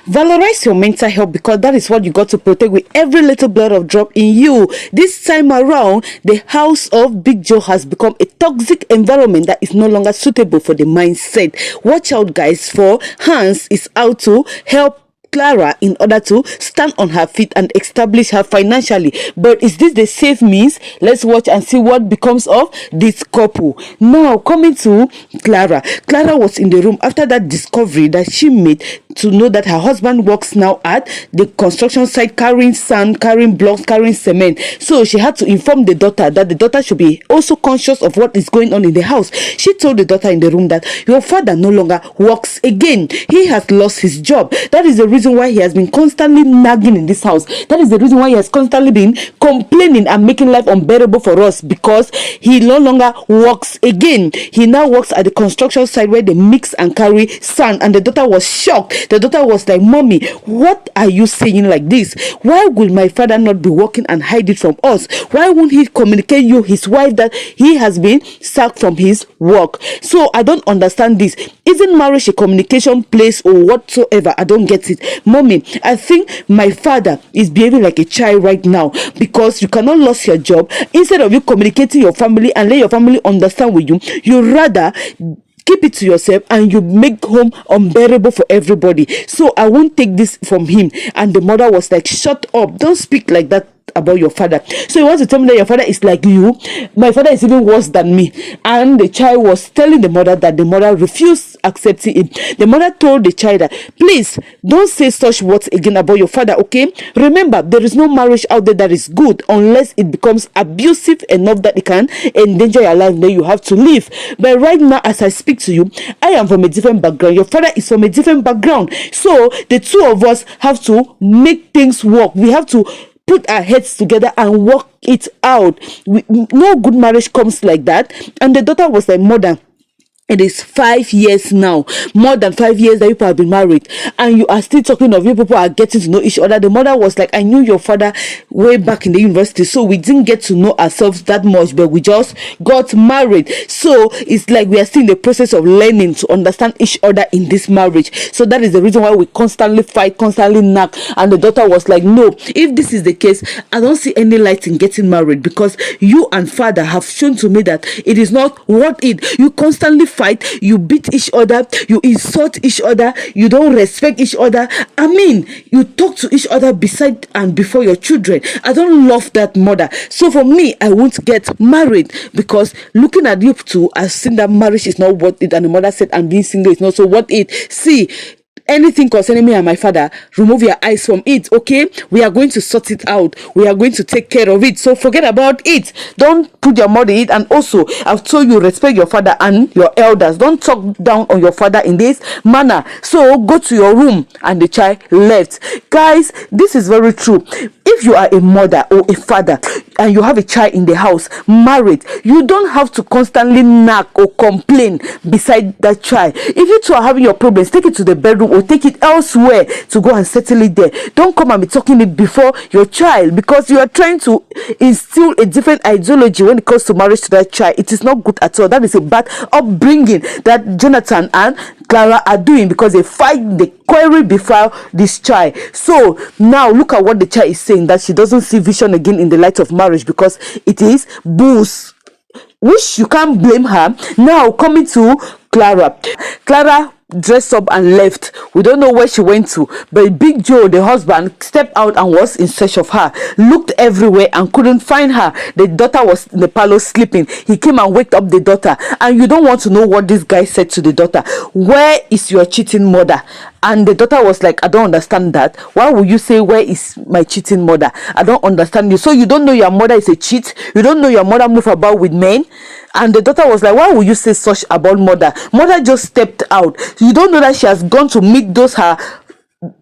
Valorize your mental health, because that is what you got to protect with every little blood of drop in you. This time around, the house of Big Joe has become a toxic environment that is no longer suitable for the mindset. Watch out, guys, for Hans is out to help Clara in order to stand on her feet and establish her financially. But is this the safe means? Let's watch and see what becomes of this couple. Now, coming to Clara. Clara was in the room after that discovery that she made to know that her husband works now at the construction site, carrying sand, carrying blocks, carrying cement. So she had to inform the daughter that the daughter should be also conscious of what is going on in the house. She told the daughter in the room that your father no longer works again. He has lost his job. That is the reason why he has been constantly nagging in this house. That is the reason why he has constantly been complaining and making life unbearable for us, because he no longer works again. He now works at the construction site where they mix and carry sand. And the daughter was shocked. The daughter was like, "Mommy, what are you saying like this? Why will my father not be working and hide it from us? Why won't he communicate you, his wife, that he has been sacked from his work?" So I don't understand this. Isn't marriage a communication place or whatsoever? I don't get it. Mommy, I think my father is behaving like a child right now, because you cannot lose your job. Instead of you communicating your family and let your family understand with you, you rather keep it to yourself and you make home unbearable for everybody. So I won't take this from him. And the mother was like, "Shut up, don't speak like that about your father." So you want to tell me that your father is like you? My father is even worse than me. And the child was telling the mother that the mother refused accepting him. The mother told the child that, "Please don't say such words again about your father, okay? Remember, there is no marriage out there that is good unless it becomes abusive enough that it can endanger your life. Then you have to leave." But right now, as I speak to you, I am from a different background. Your father is from a different background. So the two of us have to make things work. We have to put our heads together and work it out. No good marriage comes like that. And the daughter was like, "Mother, it is 5 years now, more than 5 years that you people have been married, and you are still talking of you people are getting to know each other." The mother was like, "I knew your father way back in the university, so we didn't get to know ourselves that much, but we just got married. So it's like we are still in the process of learning to understand each other in this marriage. So that is the reason why we constantly fight, constantly nag." And the daughter was like, "No, if this is the case, I don't see any light in getting married, because you and father have shown to me that it is not worth it. You constantly fight, you beat each other, you insult each other, you don't respect each other. I mean, you talk to each other beside and before your children. I don't love that, mother. So for me, I won't get married, because looking at you two, I've seen that marriage is not worth it." And the mother said, "And being single is not so worth it. See, anything concerning me and my father, remove your eyes from it, okay? We are going to sort it out. We are going to take care of it. So forget about it. Don't put your mouth in it. And also, I've told you, respect your father and your elders. Don't talk down on your father in this manner. So go to your room." And the child left. Guys, this is very true. If you are a mother or a father and you have a child in the house, married, you don't have to constantly nag or complain beside that child. If you two are having your problems, take it to the bedroom or take it elsewhere to go and settle it there. Don't come and be talking it before your child, because you are trying to instill a different ideology when it comes to marriage to that child. It is not good at all. That is a bad upbringing that Jonathan and Clara are doing, because they fight, they quarrel before this child. So now look at what the child is saying, that she doesn't see vision again in the light of marriage because it is booze, which you can't blame her. Now coming to Clara. Clara dressed up and left. We don't know where she went to, but Big Joe, the husband, stepped out and was in search of her, looked everywhere and couldn't find her. The daughter was in the parlor sleeping. He came and waked up the daughter, and you don't want to know what this guy said to the daughter. "Where is your cheating mother?" And the daughter was like, "I don't understand that. Why would you say, where is my cheating mother? I don't understand you. So you don't know your mother is a cheat? You don't know your mother move about with men?" And the daughter was like, "Why would you say such about mother? Mother just stepped out. You don't know that she has gone to meet those her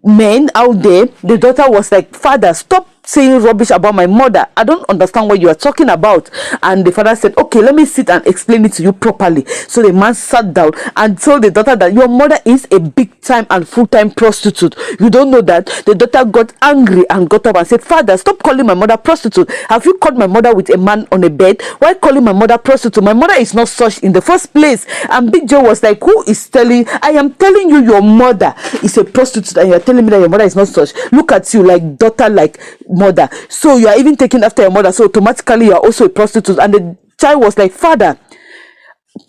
men out there?" The daughter was like, "Father, stop saying rubbish about my mother. I don't understand what you are talking about. And the father said, okay, let me sit and explain it to you properly. So the man sat down and told the daughter that your mother is a big time and full-time prostitute. You don't know that? The daughter got angry and got up and said, father, stop calling my mother prostitute. Have you caught my mother with a man on a bed? Why calling my mother prostitute? My mother is not such in the first place. And Big Joe was like, who is telling? I am telling you your mother is a prostitute and you're telling me that your mother is not such. Look at you, like daughter, like mother. So you are even taking after your mother, so automatically you are also a prostitute. And the child was like, father,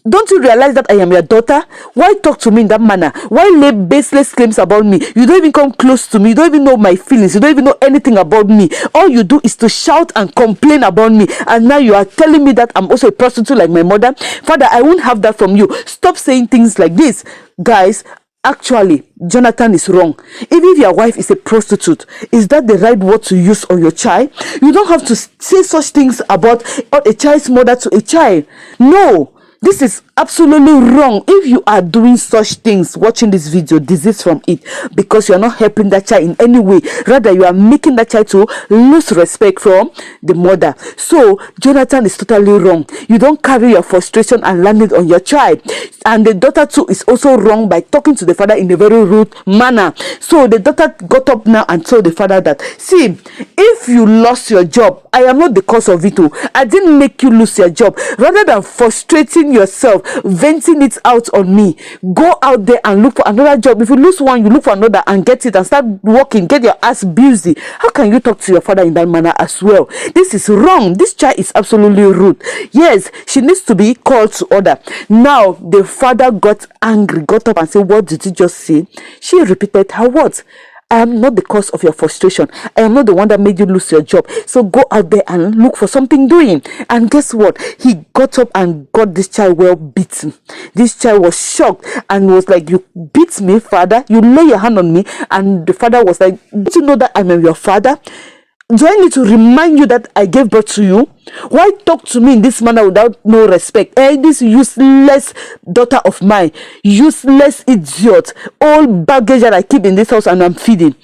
don't you realize that I am your daughter? Why talk to me in that manner? Why lay baseless claims about me? You don't even come close to me. You don't even know my feelings. You don't even know anything about me. All you do is to shout and complain about me. And now you are telling me that I'm also a prostitute like my mother? Father, I won't have that from you. Stop saying things like this. Guys, actually, Jonathan is wrong. Even if your wife is a prostitute, is that the right word to use on your child? You don't have to say such things about a child's mother to a child. No. This is absolutely wrong. If you are doing such things, watching this video, desist from it, because you are not helping that child in any way. Rather, you are making that child to lose respect from the mother. So Jonathan is totally wrong. You don't carry your frustration and land it on your child. And the daughter too is also wrong by talking to the father in a very rude manner. So the daughter got up now and told the father that, see, if you lost your job, I am not the cause of it. I didn't make you lose your job. Rather than frustrating yourself, venting it out on me, go out there and look for another job. If you lose one, you look for another and get it and start working, get your ass busy. How can you talk to your father in that manner as well? This is wrong. This child is absolutely rude. Yes, she needs to be called to order. Now the father got angry, got up and said, what did you just say? She repeated her words. I am not the cause of your frustration. I am not the one that made you lose your job. So go out there and look for something doing. And guess what? He got up and got this child well beaten. This child was shocked and was like, you beat me, father? You lay your hand on me? And the father was like, don't you know that I am your father? Do I need to remind you that I gave birth to you? Why talk to me in this manner without no respect? This useless daughter of mine, useless idiot, all baggage that I keep in this house and I'm feeding.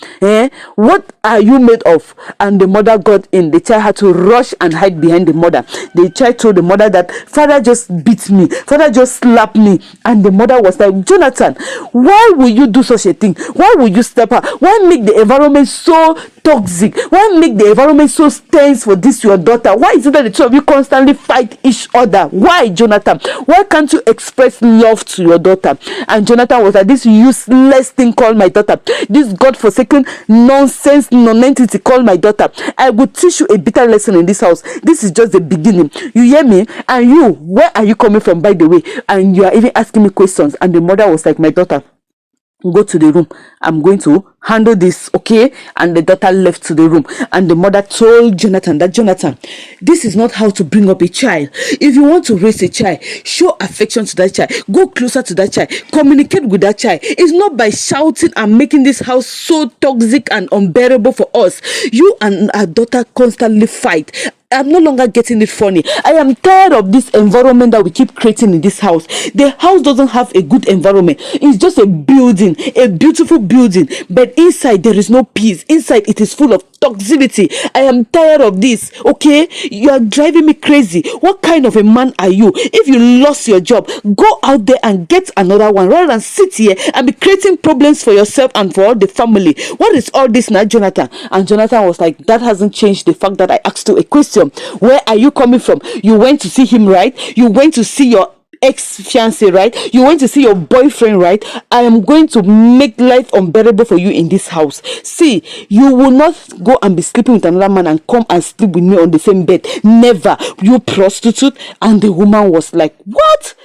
What are you made of? And the mother got in. The child had to rush and hide behind the mother. The child told the mother that father just beat me, father just slapped me. And the mother was like, Jonathan, why will you do such a thing? Why will you step out? Why make the environment so toxic? Why make the environment so tense for this your daughter? Why is it that the two of you constantly fight each other? Why, Jonathan? Why can't you express love to your daughter? And Jonathan was like, this useless thing called my daughter, this godforsaken nonsense non-entity called my daughter. I will teach you a bitter lesson in this house. This is just the beginning. You hear me? And you, where are you coming from, by the way? And you are even asking me questions. And the mother was like, my daughter, go to the room. I'm going to handle this, okay? And the daughter left to the room. And the mother told Jonathan that, Jonathan, this is not how to bring up a child. If you want to raise a child, show affection to that child. Go closer to that child. Communicate with that child. It's not by shouting and making this house so toxic and unbearable for us. You and our daughter constantly fight. I'm no longer getting it funny. I am tired of this environment that we keep creating in this house. The house doesn't have a good environment. It's just a building, a beautiful building, but inside there is no peace. Inside it is full of toxicity. I am tired of this, okay? You are driving me crazy. What kind of a man are you? If you lost your job, go out there and get another one rather than sit here and be creating problems for yourself and for all the family. What is all this now, Jonathan? And Jonathan was like, that hasn't changed the fact that I asked you a question. Where are you coming from? You went to see him, right? You went to see your ex-fiancé, right? You went to see your boyfriend, right? I am going to make life unbearable for you in this house. See, you will not go and be sleeping with another man and come and sleep with me on the same bed. Never. You prostitute. And the woman was like, what?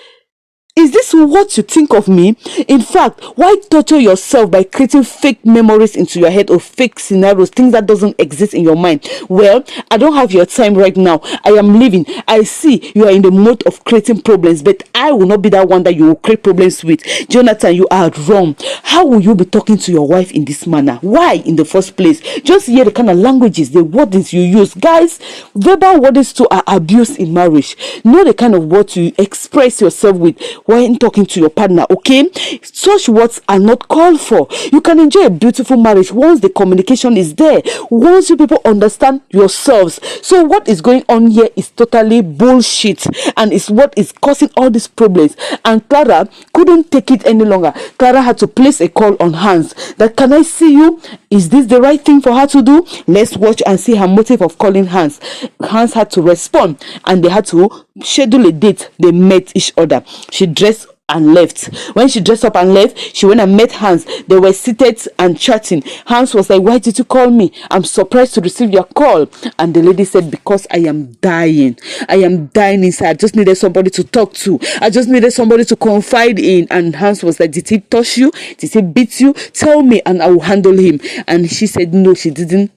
Is this what you think of me? In fact, why torture yourself by creating fake memories into your head or fake scenarios, things that doesn't exist in your mind? Well, I don't have your time right now. I am leaving. I see you are in the mode of creating problems, but I will not be that one that you will create problems with. Jonathan, you are wrong. How will you be talking to your wife in this manner? Why in the first place? Just hear the kind of languages, the words you use. Guys, verbal words too are abuse in marriage. Know the kind of words you express yourself with. when talking to your partner, okay? Such words are not called for. You can enjoy a beautiful marriage once the communication is there, once you people understand yourselves. So what is going on here is totally bullshit, and it's what is causing all these problems. And Clara couldn't take it any longer. Clara had to place a call on Hans that, can I see you? Is this the right thing for her to do? Let's watch and see her motive of calling Hans. Hans had to respond, and they had to schedule a date. They met each other. She dressed and left. When she dressed up and left, she went and met Hans. They were seated and chatting. Hans was like, why did you call me? I'm surprised to receive your call. And the lady said, because I am dying. I am dying inside. I just needed somebody to talk to. I just needed somebody to confide in. And Hans was like, did he touch you? Did he beat you? Tell me and I will handle him. And she said, no, she didn't.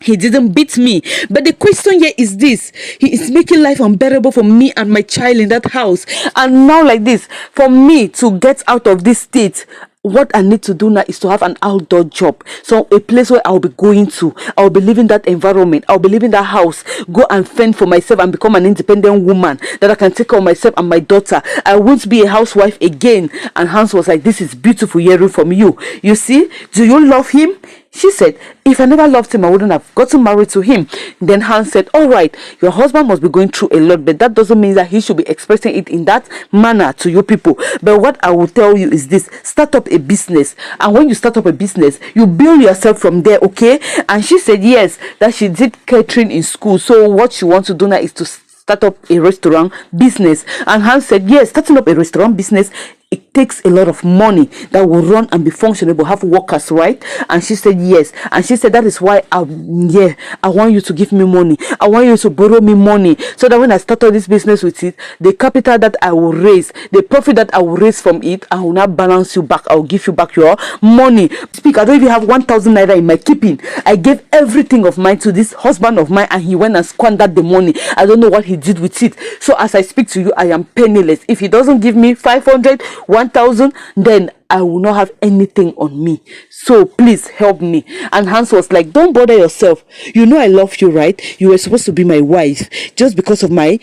He didn't beat me. But the question here is this: he is making life unbearable for me and my child in that house. And now, like this, for me to get out of this state, what I need to do now is to have an outdoor job. So a place where I'll be going to. I'll be living that environment. I'll be living that house. Go and fend for myself and become an independent woman that I can take care of myself and my daughter. I won't be a housewife again. And Hans was like, this is beautiful hearing from you. You see, do you love him? She said, if I never loved him, I wouldn't have gotten married to him. Then Hans said, all right, your husband must be going through a lot, but that doesn't mean that he should be expressing it in that manner to you people. But what I will tell you is this: start up a business. And when you start up a business, you build yourself from there, okay? And she said, yes, that she did catering in school. So what she wants to do now is to start up a restaurant business. And Hans said, yes, starting up a restaurant business, it takes a lot of money that will run and be functionable, have workers, right? And she said yes. And she said, that is why I want you to give me money. I want you to borrow me money, so that when I start this business with it, the capital that I will raise, the profit that I will raise from it, I will not balance you back. I will give you back your money. Speak, I don't even have 1,000 naira in my keeping. I gave everything of mine to this husband of mine, and he went and squandered the money. I don't know what he did with it. So as I speak to you, I am penniless. If he doesn't give me 500, 1,000, then I will not have anything on me. So please help me. And Hans was like, don't bother yourself. You know I love you, right? You were supposed to be my wife. Just because of my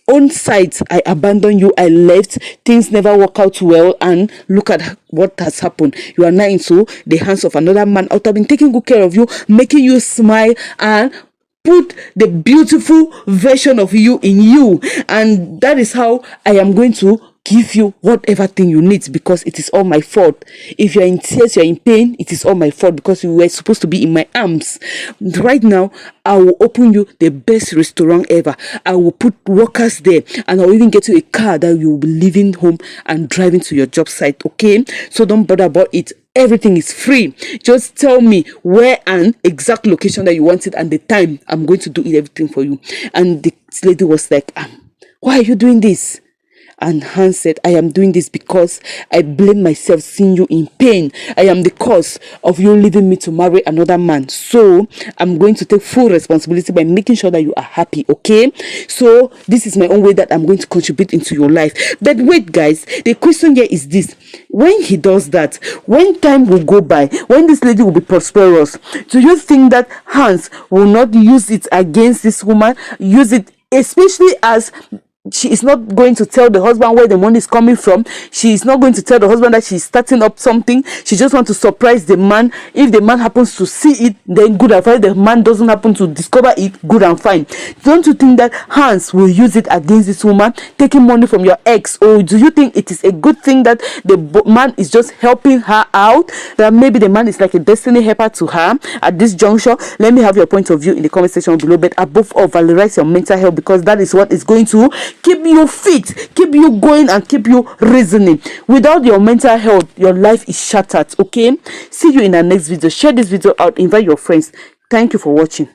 own sides, I abandoned you. I left. Things never work out well. And look at what has happened. You are now into the hands of another man. I've been taking good care of you, making you smile, and put the beautiful version of you in you. And that is how I am going to give you whatever thing you need, because it is all my fault. If you're in tears, you're in pain, it is all my fault, because you were supposed to be in my arms. Right now, I will open you the best restaurant ever. I will put workers there, and I'll even get you a car that you will be leaving home and driving to your job site, okay? So don't bother about it. Everything is free. Just tell me where and exact location that you want it and the time. I'm going to do everything for you. And the lady was like, why are you doing this? And Hans said, I am doing this because I blame myself seeing you in pain. I am the cause of you leaving me to marry another man. So I'm going to take full responsibility by making sure that you are happy, okay? So this is my own way that I'm going to contribute into your life. But wait, guys, the question here is this. When he does that, when time will go by, when this lady will be prosperous, do you think that Hans will not use it against this woman? Use it, especially as she is not going to tell the husband where the money is coming from. She is not going to tell the husband that she's starting up something. She just wants to surprise the man. If the man happens to see it, then good and fine. The man doesn't happen to discover it, good and fine. Don't you think that Hans will use it against this woman, taking money from your ex? Or do you think it is a good thing that the man is just helping her out? That maybe the man is like a destiny helper to her at this juncture? Let me have your point of view in the comment section below. But above all, valorize your mental health, because that is what is going to keep you fit, keep you going, and keep you reasoning. Without your mental health, your life is shattered, okay? See you in our next video. Share this video out, invite your friends. Thank you for watching.